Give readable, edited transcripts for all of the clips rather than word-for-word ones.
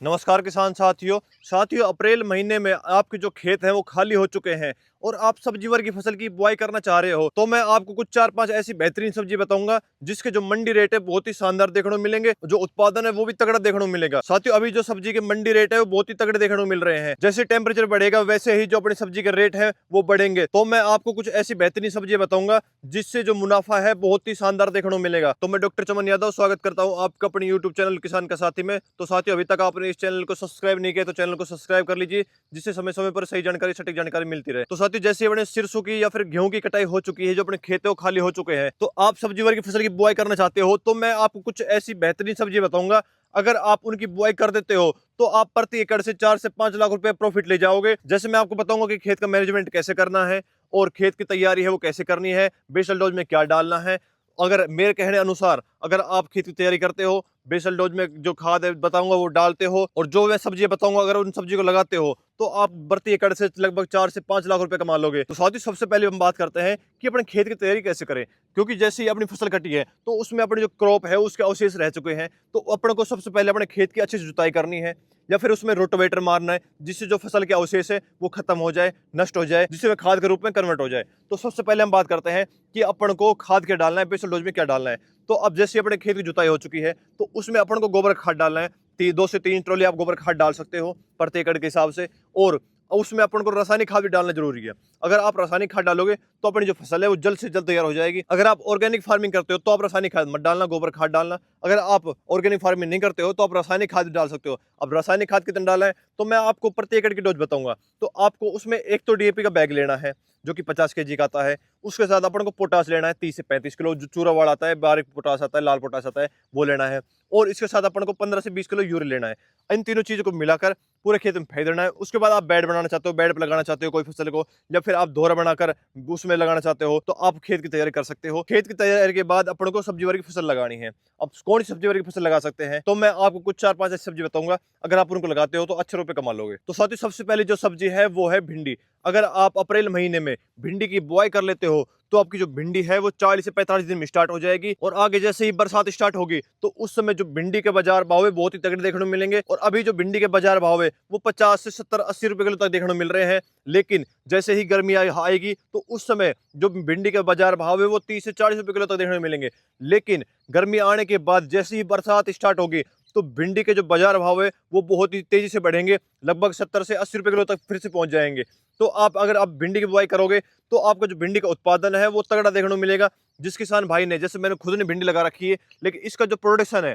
नमस्कार किसान साथियों अप्रैल महीने में आपके जो खेत हैं वो खाली हो चुके हैं और आप सब्जी वर्ग की फसल की बुआई करना चाह रहे हो तो मैं आपको कुछ 4-5 ऐसी बेहतरीन सब्जी बताऊंगा जिसके जो मंडी रेट है बहुत ही शानदार देखने को मिलेंगे, जो उत्पादन है वो भी तगड़ा देखने को मिलेगा। साथियों अभी जो सब्जी के मंडी रेट है वो बहुत ही तगड़े देखने को मिल रहे हैं। जैसे टेम्परेचर बढ़ेगा वैसे ही जो अपनी सब्जी के रेट है वो बढ़ेंगे। तो मैं आपको कुछ ऐसी बेहतरीन सब्जी बताऊंगा जिससे जो मुनाफा है बहुत ही शानदार देखने को मिलेगा। तो मैं डॉक्टर चमन यादव स्वागत करता हूँ आपका अपने यूट्यूब चैनल किसान का साथी में। तो साथियों अभी तक आपने इस चैनल को सब्सक्राइब नहीं किया तो चैनल को सब्सक्राइब कर लीजिए, जिससे समय समय पर सही जानकारी सटीक जानकारी मिलती रहे। तो साथियों जैसे अपने सिरसों की या फिर गेहूं की कटाई हो चुकी है, जो अपने खेतों खाली हो चुके हैं, तो आप सब्जी वर्ग की फसल की बुआई करना चाहते हो तो मैं आपको कुछ ऐसी बेहतरीन सब्जी बताऊंगा। अगर आप उनकी बुआई कर देते हो तो आप प्रति एकड़ से 4 से 5 लाख रुपए प्रॉफिट ले जाओगे। जैसे मैं आपको बताऊंगा कि खेत का मैनेजमेंट कैसे करना है और खेत की तैयारी है वो कैसे करनी है, बेसल डोज में क्या डालना है। अगर मेरे कहने अनुसार अगर आप खेत की तैयारी करते हो, बेसल डोज में जो खाद है बताऊंगा वो डालते हो और जो मैं सब्जी बताऊंगा अगर उन सब्जी को लगाते हो तो आप प्रति एकड़ से लगभग 4 से 5 लाख रुपए कमा लोगे। तो साथ ही सबसे पहले हम बात करते हैं कि अपने खेत की तैयारी कैसे करें, क्योंकि जैसे ही अपनी फसल कटी है तो उसमें अपने जो क्रॉप है उसके अवशेष रह चुके हैं। तो अपन को सबसे पहले अपने खेत की अच्छी से जुताई करनी है या फिर उसमें रोटावेटर मारना है, जिससे जो फसल के अवशेष है वो खत्म हो जाए, नष्ट हो जाए, जिससे वह खाद के रूप में कन्वर्ट हो जाए। तो सबसे पहले हम बात करते हैं कि अपन को खाद क्या डालना है, बेसल डोज में क्या डालना है। तो अब जैसे अपने खेत की जुताई हो चुकी है तो उसमें अपन को गोबर खाद डालना है। 2 से 3 ट्रॉली आप गोबर खाद डाल सकते हो प्रति एकड़ के हिसाब से। और उसमें अपन को रासायनिक खाद भी डालना जरूरी है। अगर आप रासायनिक खाद डालोगे तो अपनी जो फसल है वो जल्द से जल्द तैयार हो जाएगी। अगर आप ऑर्गेनिक फार्मिंग करते हो तो आप रासायनिक खाद मत डालना, गोबर खाद डालना। अगर आप ऑर्गेनिक फार्मिंग नहीं करते हो तो आप रासायनिक खाद डाल सकते हो। अब रासायनिक खाद कितना डालना है तो मैं आपको प्रति एकड़ की डोज बताऊंगा। तो आपको उसमें एक तो डीएपी का बैग लेना है जो कि 50 केजी का आता है। उसके साथ अपन को पोटास लेना है 30 से 35 किलो, जो चूरा वाला आता है, बारीक पोटास आता है, लाल पोटास आता है, वो लेना है। और इसके साथ अपन को 15 से 20 किलो यूरिया लेना है। इन तीनों चीजों को मिलाकर पूरे खेत में फेंक देना है। उसके बाद आप बेड बनाना चाहते हो, बेड पर लगाना चाहते हो कोई फसल को, या फिर आप दोहरा बनाकर उसमें लगाना चाहते हो तो आप खेत की तैयारी कर सकते हो। खेत की तैयारी के बाद अपन को सब्जी वर्ग की फसल लगानी है। अब कौन सी सब्जी वर्ग की फसल लगा सकते हैं तो मैं आपको कुछ 4-5 ऐसी सब्जी बताऊंगा। अगर आप उनको लगाते हो तो अच्छे रुपए कमा लोगे। तो साथ ही सबसे पहले जो सब्जी है वो है भिंडी। अगर आप अप्रैल महीने में भिंडी की बुआई कर लेते हो तो आपकी जो भिंडी है वो 40 से 45 दिन में स्टार्ट हो जाएगी। और आगे जैसे ही बरसात स्टार्ट होगी तो उस समय जो भिंडी के बाजार भाव है बहुत ही तगड़े देखने को मिलेंगे। और अभी जो भिंडी के बाजार भाव है वो 50 से 70-80 रुपए किलो तक देखने को मिल रहे हैं। लेकिन जैसे ही गर्मी आएगी तो उस समय जो भिंडी के बाजार भाव है वो 30 से 40 रुपए किलो तक देखने को मिलेंगे। लेकिन गर्मी आने के बाद जैसे ही बरसात स्टार्ट होगी तो भिंडी के जो बाजार भाव है वो बहुत ही तेजी से बढ़ेंगे, लगभग 70 से 80 रुपए किलो तक फिर से पहुंच जाएंगे। तो अगर आप भिंडी की बुआई करोगे तो आपका जो भिंडी का उत्पादन है वो तगड़ा देखने को मिलेगा। जिस किसान भाई ने, जैसे मैंने खुद ने भिंडी लगा रखी है, लेकिन इसका जो प्रोडक्शन है,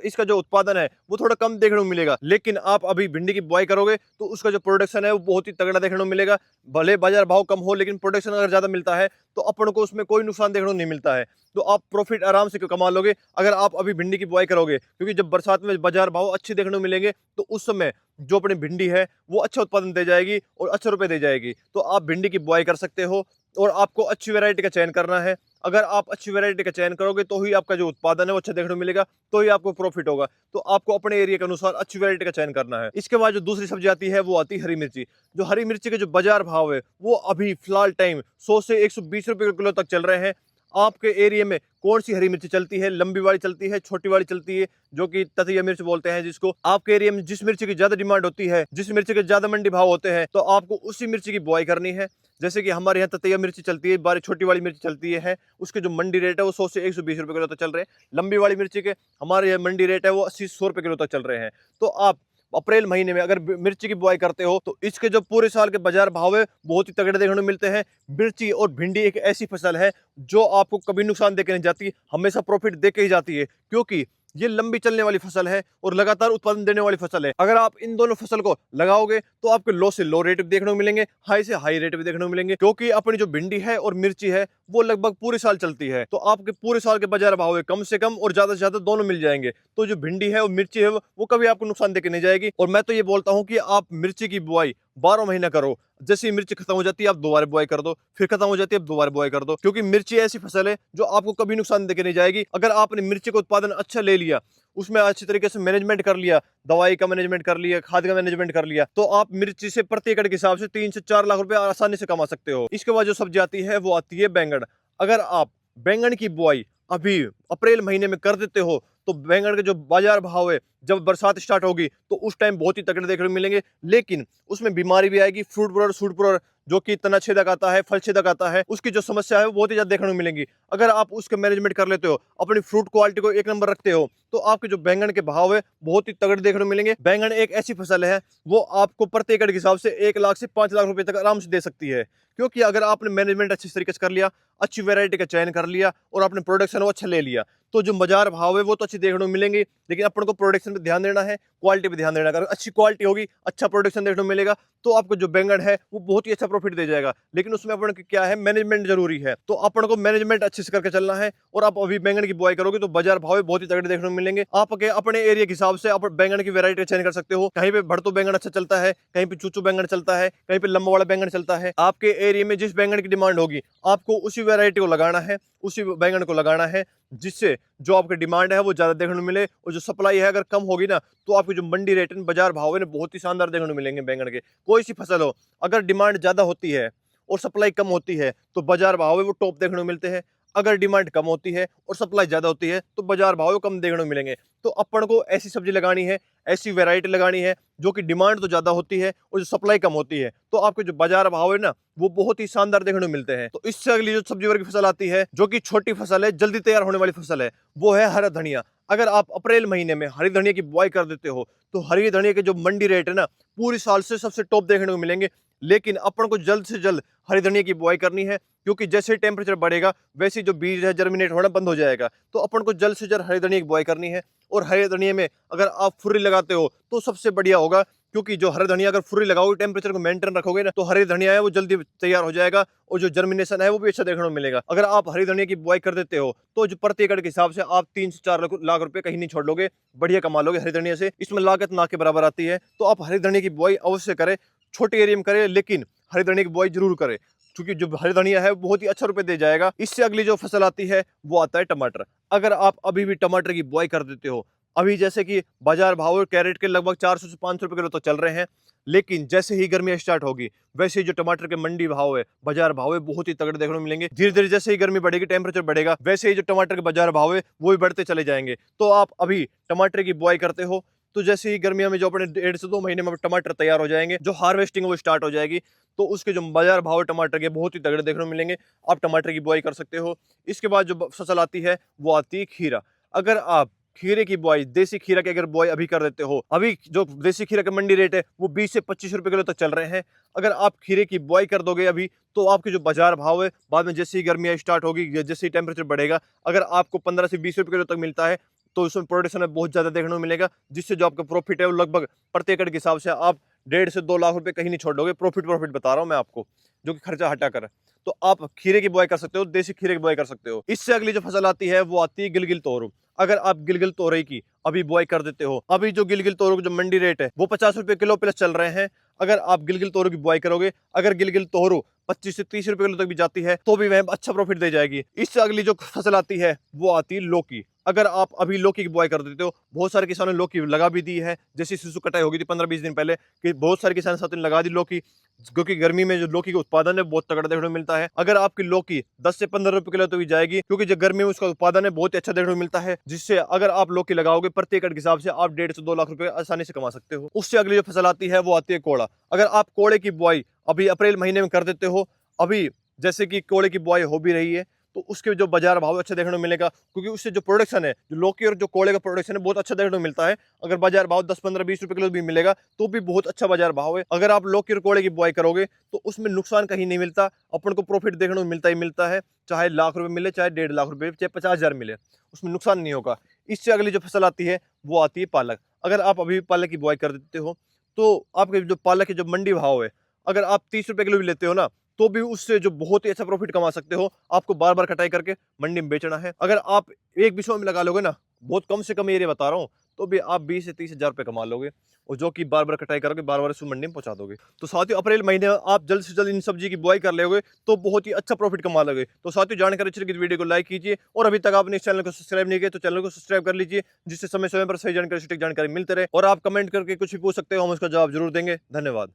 इसका जो उत्पादन है वो थोड़ा कम देखने को मिलेगा। लेकिन आप अभी भिंडी की बुआई करोगे तो उसका जो प्रोडक्शन है वो बहुत ही तगड़ा देखने को मिलेगा। भले बाजार भाव कम हो लेकिन प्रोडक्शन अगर ज्यादा मिलता है तो अपन को उसमें कोई नुकसान देखने को नहीं मिलता है। तो आप प्रॉफिट आराम से कमा लोगे अगर आप अभी भिंडी की बुआई करोगे, क्योंकि जब बरसात में बाजार भाव अच्छे देखने को मिलेंगे तो उस समय जो अपनी भिंडी है वो अच्छा उत्पादन दे जाएगी और अच्छे रुपए दे जाएगी। तो आप भिंडी की बुआई कर सकते हो और आपको अच्छी वैरायटी का चयन करना है। अगर आप अच्छी वैरायटी का चयन करोगे तो ही आपका जो उत्पादन है वो अच्छा देखने को मिलेगा, तो ही आपको प्रॉफिट होगा। तो आपको अपने एरिया के अनुसार अच्छी वैरायटी का चयन करना है। इसके बाद जो दूसरी सब्जी आती है वो आती है हरी मिर्ची। जो हरी मिर्ची के जो बाजार भाव है वो अभी फिलहाल टाइम 100 से 120 रुपए किलो तक चल रहे हैं। आपके एरिया में कौन सी हरी मिर्ची चलती है, लंबी वाली चलती है, छोटी वाली चलती है, जो कि ततिया मिर्च बोलते हैं जिसको, आपके एरिया में जिस मिर्ची की ज्यादा डिमांड होती है, जिस मिर्ची के ज्यादा मंडी भाव होते हैं, तो आपको उसी मिर्ची की बुआई करनी है। जैसे कि हमारे यहाँ ततिया मिर्ची चलती है, बारी छोटी वाली मिर्ची चलती है, उसके जो मंडी रेट है वो 100 से 120 रुपए किलो तक चल रहे हैं। लंबी वाली मिर्ची के हमारे यहाँ मंडी रेट है वो 80-100 रुपए किलो तक चल रहे हैं। तो आप अप्रैल महीने में अगर मिर्ची की बुआई करते हो तो इसके जो पूरे साल के बाजार भाव है बहुत ही तगड़े देखने को मिलते हैं। मिर्ची और भिंडी एक ऐसी फसल है जो आपको कभी नुकसान देके नहीं जाती, हमेशा प्रॉफिट देके ही जाती है, क्योंकि ये लंबी चलने वाली फसल है और लगातार उत्पादन देने वाली फसल है। अगर आप इन दोनों फसल को लगाओगे तो आपके लो से लो रेट भी देखने को मिलेंगे, हाई से हाई रेट भी देखने को मिलेंगे, क्योंकि अपनी जो भिंडी है और मिर्ची है वो लगभग पूरे साल चलती है। तो आपके पूरे साल के बाजार भाव है कम से कम और ज्यादा से ज्यादा दोनों मिल जाएंगे। तो जो भिंडी है और मिर्ची है वो कभी आपको नुकसान देके नहीं जाएगी। और मैं तो ये बोलता हूँ कि आप मिर्ची की बुआई 12 महीना करो। जैसे ही मिर्ची खत्म हो जाती है आप दोबारा बुआई कर दो, फिर खत्म हो जाती है आप दोबारा बुआई कर दो, क्योंकि मिर्ची ऐसी फसल है जो आपको कभी नुकसान देके नहीं जाएगी। अगर आपने मिर्ची का उत्पादन अच्छा ले लिया, उसमें अच्छी तरीके से मैनेजमेंट कर लिया, दवाई का मैनेजमेंट कर लिया, खाद का मैनेजमेंट कर लिया, तो आप मिर्ची से प्रति एकड़ के हिसाब से 3 से 4 लाख रुपए आसानी से कमा सकते हो। इसके बाद जो सब्जी आती है वो आती है बैंगन। अगर आप बैंगन की बुआई अभी अप्रैल महीने में कर देते हो तो बैंगन के जो बाजार भाव है जब बरसात स्टार्ट होगी तो उस टाइम बहुत ही तगड़े देखने को मिलेंगे, लेकिन उसमें बीमारी भी आएगी। फ्रूट ब्रोर, सूट ब्रोर, जो कि तना छेदक आता है, फल छेदक आता है, उसकी जो समस्या है वो बहुत ही ज्यादा देखने को मिलेंगी। अगर आप उसके मैनेजमेंट कर लेते हो, अपनी फ्रूट क्वालिटी को एक नंबर रखते हो, तो आपके जो बैंगन के भाव है बहुत ही तगड़े देखने को मिलेंगे। बैंगन एक ऐसी फसल है, वो आपको प्रति एकड़ के हिसाब से 1 लाख से 5 लाख रुपए तक आराम से दे सकती है, क्योंकि अगर आपने मैनेजमेंट अच्छी तरीके से कर लिया, अच्छी वैरायटी का चयन कर लिया और आपने प्रोडक्शन वो अच्छा ले लिया, तो जो बाजार भाव है वो तो अच्छी देखने को मिलेंगे। लेकिन अपन को प्रोडक्शन पे ध्यान देना है, क्वालिटी पे ध्यान देना है। अगर अच्छी क्वालिटी होगी, अच्छा प्रोडक्शन देखने को मिलेगा, तो आपको जो बैंगन है वो बहुत ही अच्छा प्रॉफिट दे जाएगा। लेकिन उसमें अपन को क्या है, मैनेजमेंट जरूरी है। तो अपन को मैनेजमेंट अच्छे से करके चलना है। और आप अभी बैंगन की बुआई करोगे तो बाजार भाव बहुत ही तगड़े देखने को मिलेंगे। आप अपने एरिया के हिसाब से आप बैंगन की वैरायटी चेंज कर सकते हो। कहीं पे भड़तो बैंगन अच्छा चलता है, कहीं पे चूचू बैंगन चलता है, कहीं पे लंबा वाला बैंगन चलता है। आपके एरिया में जिस बैंगन की डिमांड होगी, आपको उसी वैरायटी को लगाना है, उसी बैंगन को लगाना है, जिससे जो आपकी डिमांड है वो ज्यादा देखने को मिले। और जो सप्लाई है अगर कम होगी ना, तो आपकी जो मंडी रेट है, बाजार भाव है, बहुत ही शानदार देखने को मिलेंगे बैंगन के। कोई सी फसल हो, अगर डिमांड ज्यादा होती है और सप्लाई कम होती है, तो बाजार भाव है वो टॉप देखने को मिलते हैं। अगर डिमांड कम होती है और सप्लाई ज्यादा होती है, तो बाजार भाव कम देखने को मिलेंगे। तो अपन को ऐसी सब्जी लगानी है, ऐसी वैरायटी लगानी है जो कि डिमांड तो ज्यादा होती है और जो सप्लाई कम होती है, तो आपके जो बाजार भाव है ना, वो बहुत ही शानदार देखने को मिलते हैं। तो इससे अगली जो सब्जी वर्ग की फसल आती है, जो कि छोटी फसल है, जल्दी तैयार होने वाली फसल है, वो है हरा धनिया। अगर आप अप्रैल महीने में हरी धनिया की बुआई कर देते हो, तो हरी धनिया के जो मंडी रेट है ना, पूरी साल से सबसे टॉप देखने को मिलेंगे। लेकिन अपन को जल्द से जल्द हरी धनिया की बुआई करनी है, क्योंकि जैसे टेम्परेचर बढ़ेगा वैसे जो बीज है जर्मिनेट होना बंद हो जाएगा। तो अपन को जल्द से जल्द हरी धनिया की बुआई करनी है। और हरी धनिया में अगर आप फुर्री लगाते हो तो सबसे बढ़िया होगा, क्योंकि जो हरी धनिया अगर फुर्री लगाओगे, टेम्परेचर को मेंटेन रखोगे ना, तो हरी धनिया है वो जल्दी तैयार हो जाएगा और जो जर्मिनेशन है वो भी अच्छा देखने को मिलेगा। अगर आप हरी धनिया की बुआई कर देते हो, तो जो प्रति एकड़ के हिसाब से आप 3 से 4 लाख रुपए कहीं नहीं छोड़ लोगे, बढ़िया कमा लोगे हरी धनिया से। इसमें लागत ना के बराबर आती है। तो आप हरी धनिया की बुआई अवश्य करें, छोटे एरिया में करें, लेकिन हरी धनिया की बुआई जरूर करें, क्योंकि जो हरी धनिया है बहुत ही अच्छा रुपए दे जाएगा। इससे अगली जो फसल आती है वो आता है टमाटर। अगर आप अभी भी टमाटर की बुआई कर देते हो, अभी जैसे कि बाजार भाव कैरेट के लगभग 400 से 500 रुपए किलो तो चल रहे हैं, लेकिन जैसे ही गर्मियां स्टार्ट होगी, वैसे ही जो टमाटर के मंडी भाव है, बाजार भाव है, बहुत ही तगड़े देखने को मिलेंगे। धीरे धीरे जैसे ही गर्मी बढ़ेगी, टेम्परेचर बढ़ेगा, वैसे ही जो टमाटर के बाजार भाव है वो भी बढ़ते चले जाएंगे। तो आप अभी टमाटर की बुआई करते हो, तो जैसे ही गर्मियों में जो अपने 1.5 से 2 महीने में टमाटर तैयार हो जाएंगे, जो हार्वेस्टिंग वो स्टार्ट हो जाएगी, तो उसके जो बाजार भाव टमाटर के बहुत ही तगड़े देखने को मिलेंगे। आप टमाटर की बुआई कर सकते हो। इसके बाद जो फसल आती है वो आती है खीरा। अगर आप खीरे की बुआई, देसी खीरा की अगर बुआई अभी कर देते हो, अभी जो देसी खीरा का मंडी रेट है वो 20 से 25 रुपए किलो तक चल रहे हैं। अगर आप खीरे की बुआई कर दोगे अभी, तो आपके जो बाजार भाव है, बाद में जैसे ही गर्मियां स्टार्ट होगी या जैसे ही टेम्परेचर बढ़ेगा, अगर आपको 15 से 20 रुपए किलो तक मिलता है, तो उसमें प्रोडक्शन में बहुत ज्यादा देखने को मिलेगा, जिससे जो आपका प्रॉफिट है वो लगभग प्रति एकड़ के हिसाब से आप 1.5 से 2 लाख रुपए कहीं नहीं छोड़ दोगे। प्रॉफिट बता रहा हूं मैं आपको, जो कि खर्चा हटा कर। तो आप खीरे की बुआई कर सकते हो, देसी खीरे की बुआई कर सकते हो। इससे अगली जो फसल आती है वो आती है गिलगिल तोरू। अगर आप गिलगिल तोरई की अभी बुआई कर देते हो, अभी जो गिलगिल तोरू की जो मंडी रेट है वो 50 रुपए किलो प्लस चल रहे हैं। अगर आप गिलगिल तोरू की बुआई करोगे, अगर गिलगिल तोरू 25 से 30 रुपए किलो तक भी जाती है, तो भी वह अच्छा प्रॉफिट दे जाएगी। इससे अगली जो फसल आती है वो आती है लौकी। अगर आप अभी लौकी की बुआई कर देते हो, बहुत सारे किसानों ने लौकी लगा भी दी है, जैसी शिशु कटाई होगी थी 15-20 दिन पहले, कि बहुत सारे किसान साथियों ने लगा दी लौकी, क्योंकि गर्मी में जो लौकी का उत्पादन है बहुत तगड़ा देखने को मिलता है। अगर आपकी लौकी 10 से 15 रुपए किलो तो भी जाएगी, क्योंकि जो गर्मी में उसका उत्पादन है बहुत ही अच्छा देखने को मिलता है, जिससे अगर आप लौकी लगाओगे प्रति एकड़ के हिसाब से आप 1.5 से 2 लाख रुपए आसानी से कमा सकते हो। उससे अगली जो फसल आती है वो आती है कोड़ा। अगर आप कोड़े की बुआई अभी अप्रैल महीने में कर देते हो, अभी जैसे कि कोड़े की बुआई हो भी रही है, तो उसके जो बाजार भाव अच्छा देखने को मिलेगा, क्योंकि उससे जो प्रोडक्शन है, जो लौकी और जो कोड़े का प्रोडक्शन है बहुत अच्छा देखने को मिलता है। अगर बाजार भाव 10-15-20 रुपए किलो भी मिलेगा, तो भी बहुत अच्छा बाजार भाव है। अगर आप लौकी और कोड़े की बुआई करोगे, तो उसमें नुकसान कहीं नहीं मिलता, अपन को प्रॉफिट देखने को मिलता ही मिलता है। चाहे लाख रुपए मिले, चाहे 1.5 लाख रुपए, चाहे 50,000 मिले, उसमें नुकसान नहीं होगा। इससे अगली जो फसल आती है वो आती है पालक। अगर आप अभी पालक की बुआई कर देते हो, तो आपके जो पालक के जो मंडी भाव है, अगर आप 30 रुपए किलो भी लेते हो ना, तो भी उससे जो बहुत ही अच्छा प्रॉफिट कमा सकते हो। आपको बार बार कटाई करके मंडी में बेचना है। अगर आप एक बिस्वा में लगा लोगे ना, बहुत कम से कम एरिया बता रहा हूँ, तो भी आप 20 से 30 हजार रुपए कमा लोगे, और जो कि बार बार कटाई करोगे, बार बार उसको मंडी में पहुंचा दोगे। तो साथियों, अप्रैल महीने में आप जल्द से जल्द इन सब्जी की बुआई कर लोगे, तो बहुत ही अच्छा प्रॉफिट कमा लोगे। तो साथियों, जानकारी अच्छी लगी तो वीडियो को लाइक कीजिए, और अभी तक आपने इस चैनल को सब्सक्राइब नहीं किया तो चैनल को सब्सक्राइब कर लीजिए, जिससे समय समय पर सही जानकारी, सटीक जानकारी मिलते रहे। और आप कमेंट करके कुछ भी पूछ सकते हो, हम उसका जवाब जरूर देंगे। धन्यवाद।